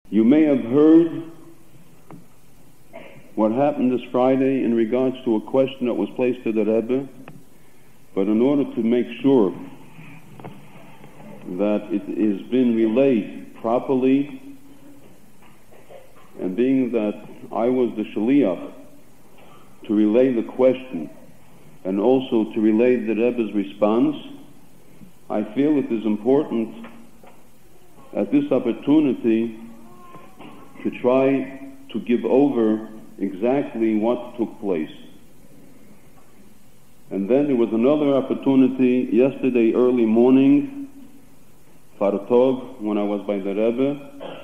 You may have heard what happened this Friday in regards to a question that was placed to the Rebbe, but in order to make sure that it has been relayed properly, and being that I was the shaliach to relay the question and also to relay the Rebbe's response, I feel it is important at this opportunity to try to give over exactly what took place. And then there was another opportunity yesterday early morning, Fartog, when I was by the Rebbe,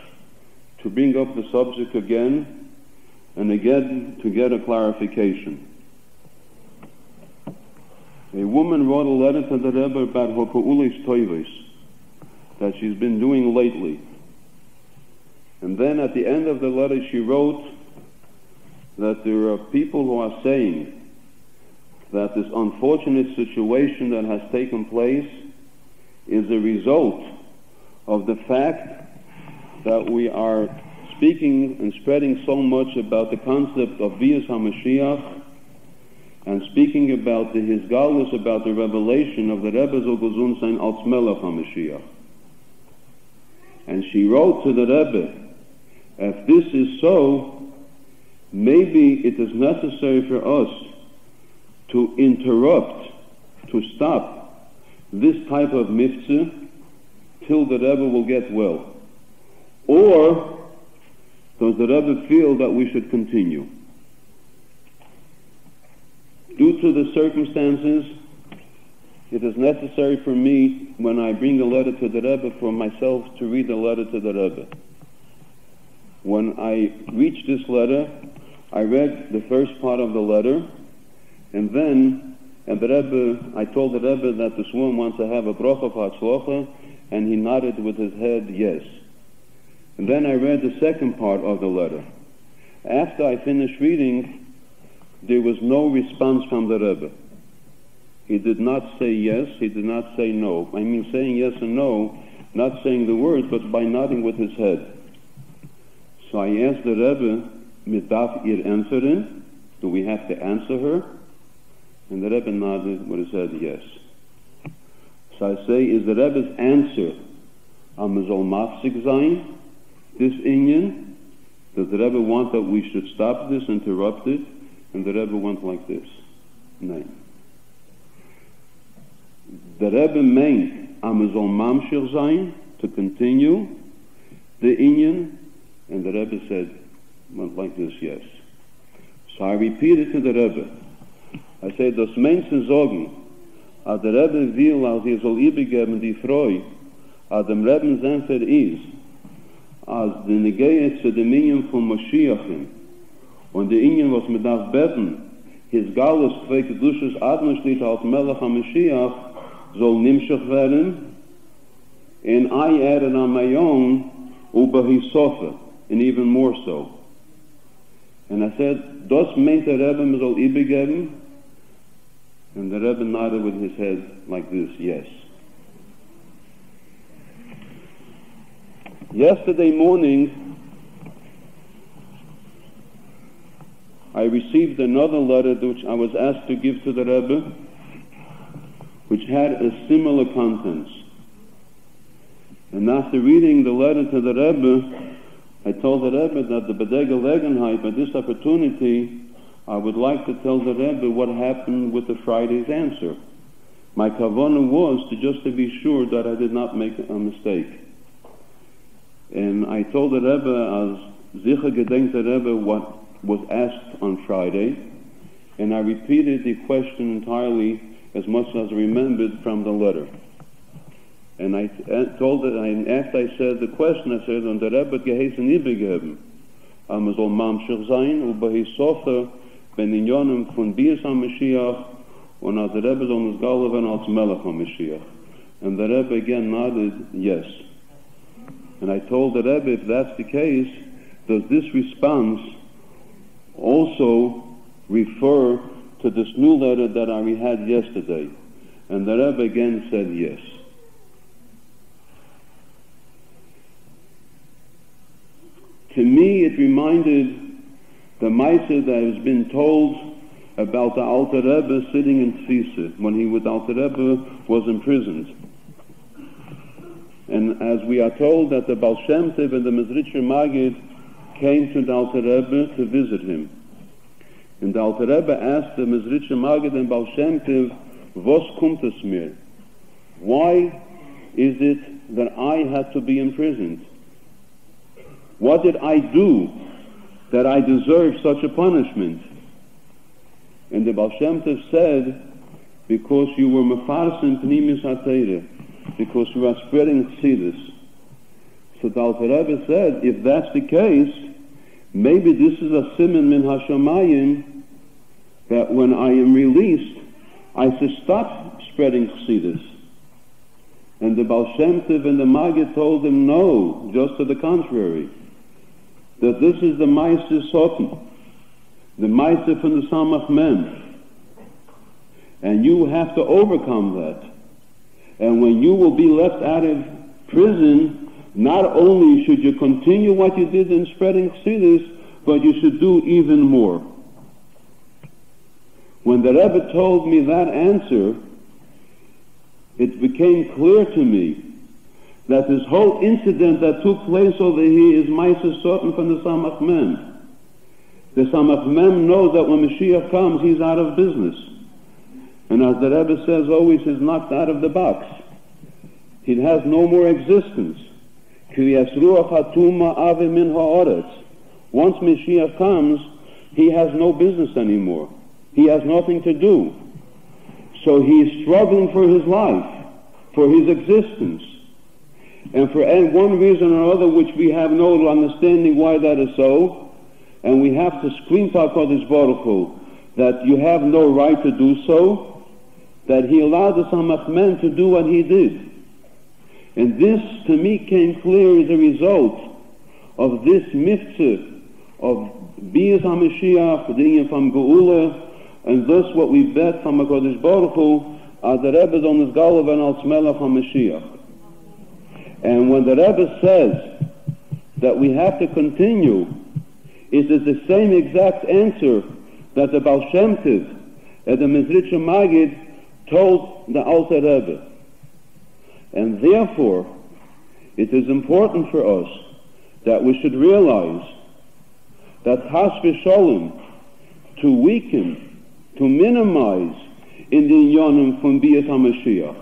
to bring up the subject again and again to get a clarification. A woman wrote a letter to the Rebbe about her Pa'ulis Toivis that she's been doing lately. And then at the end of the letter she wrote that there are people who are saying that this unfortunate situation that has taken place is a result of the fact that we are speaking and spreading so much about the concept of Bias HaMashiach and speaking about the Hisgalus, about the revelation of the Rebbe Zol Gezun Sein als Melech HaMashiach. And she wrote to the Rebbe, if this is so, maybe it is necessary for us to interrupt, to stop this type of mitzvah till the Rebbe will get well. Or does the Rebbe feel that we should continue? Due to the circumstances, it is necessary for me, when I bring a letter to the Rebbe, for myself to read the letter to the Rebbe. When I reached this letter, I read the first part of the letter, and then the Rebbe, I told the Rebbe that this woman wants to have a bracha of hatzlocha, and he nodded with his head, yes. And then I read the second part of the letter. After I finished reading, there was no response from the Rebbe. He did not say yes, he did not say no. I mean saying yes and no, not saying the words, but by nodding with his head. So I asked the Rebbe, mit darf ihr answeren? Do we have to answer her? And the Rebbe nodded with his head, yes. So I say, is the Rebbe's answer, am soll mafsik sein, this inyan? Does the Rebbe want that we should stop this, interrupt it? And the Rebbe went like this. No. The Rebbe meant, am soll mamshir sein, to continue the inyan? And the Rebbe said, went like this, yes. So I repeated to the Rebbe. I said, das Menschen sagen, als der Rebbe will, als soll übergeben die Freude, als dem Rebbe's answer is, als die Negeye zu dem Minion von Mashiach und der Ingen, was man darf beten, his Galus kweke Dusches Admerschlitt als Melech HaMashiach soll nimschach werden, and I added on my own, Uba Hisofa, and even more so. And I said, das meint der Rebbe, man soll übergeben? And the Rebbe nodded with his head like this, yes. Yesterday morning, I received another letter which I was asked to give to the Rebbe, which had a similar contents. And after reading the letter to the Rebbe, I told the Rebbe that the Bedege Legenheit, by this opportunity, I would like to tell the Rebbe what happened with the Friday's answer. My kavanah was just to be sure that I did not make a mistake. And I told the Rebbe, as Zicha gedenkt the Rebbe, what was asked on Friday, and I repeated the question entirely as much as I remembered from the letter. And I told it, and after I said the question, I said, und der Rebbe hat geheißen übergeben, man soll mamshich sein, und bei Hisofer, ben inyonim von Bias HaMashiach, und als der Rebbe soll nisgala werden als Melech HaMashiach. And the Rebbe again nodded, yes. And I told the Rebbe, if that's the case, does this response also refer to this new letter that I had yesterday? And the Rebbe again said yes. To me, it reminded the Maisa that has been told about the Alter Rebbe sitting in Tfisa when the Alter Rebbe was imprisoned. And as we are told that the Baal Shem Tov and the Mezritcher Maggid came to the Alter Rebbe to visit him. And the Alter Rebbe asked the Mezritcher Maggid and Baal Shem Tov, "Vos kommt es mir? Why is it that I had to be imprisoned? What did I do that I deserve such a punishment?" And the Baal Shem Tov said, "Because you were mefarsim pnimis haTorah, because you are spreading chassidus." So the Alter Rebbe said, if that's the case, maybe this is a siman min hashamayim, that when I am released, I should stop spreading chassidus. And the Baal Shem Tov and the Maggid told him, no, just to the contrary, that this is the Meister Soten, the Meister from the Samach Mem, and you have to overcome that. And when you will be left out of prison, not only should you continue what you did in spreading chassidus, but you should do even more. When the Rebbe told me that answer, it became clear to me that this whole incident that took place over here is Meiser Soten from the Samach Mem. The Samach Mem knows that when Mashiach comes, he's out of business. And as the Rebbe says always, he's knocked out of the box. He has no more existence. Once Mashiach comes, he has no business anymore. He has nothing to do. So he's struggling for his life, for his existence. And for one reason or other, which we have no understanding why that is so, and we have to scream to HaKadosh Baruch Hu that you have no right to do so, that he allowed the Samach Mem to do what he did. And this, to me, came clear as a result of this mitzvah of Bias HaMashiach, the Inyan from Geula, and thus what we bet from HaKadosh Baruch Hu, as the Rebbe on his Galav and als Melech HaMashiach. And when the Rebbe says that we have to continue, it is the same exact answer that the Baal Shem Tov and the Mezritcher Maggid told the Alter Rebbe. And therefore, it is important for us that we should realize that Chas v'Sholem, to weaken, to minimize in the inyanim from Bias HaMashiach,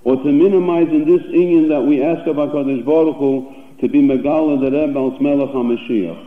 or to minimize in this inyan that we ask of HaKadosh Baruch Hu to be Megala the Rebbe als Melech HaMashiach.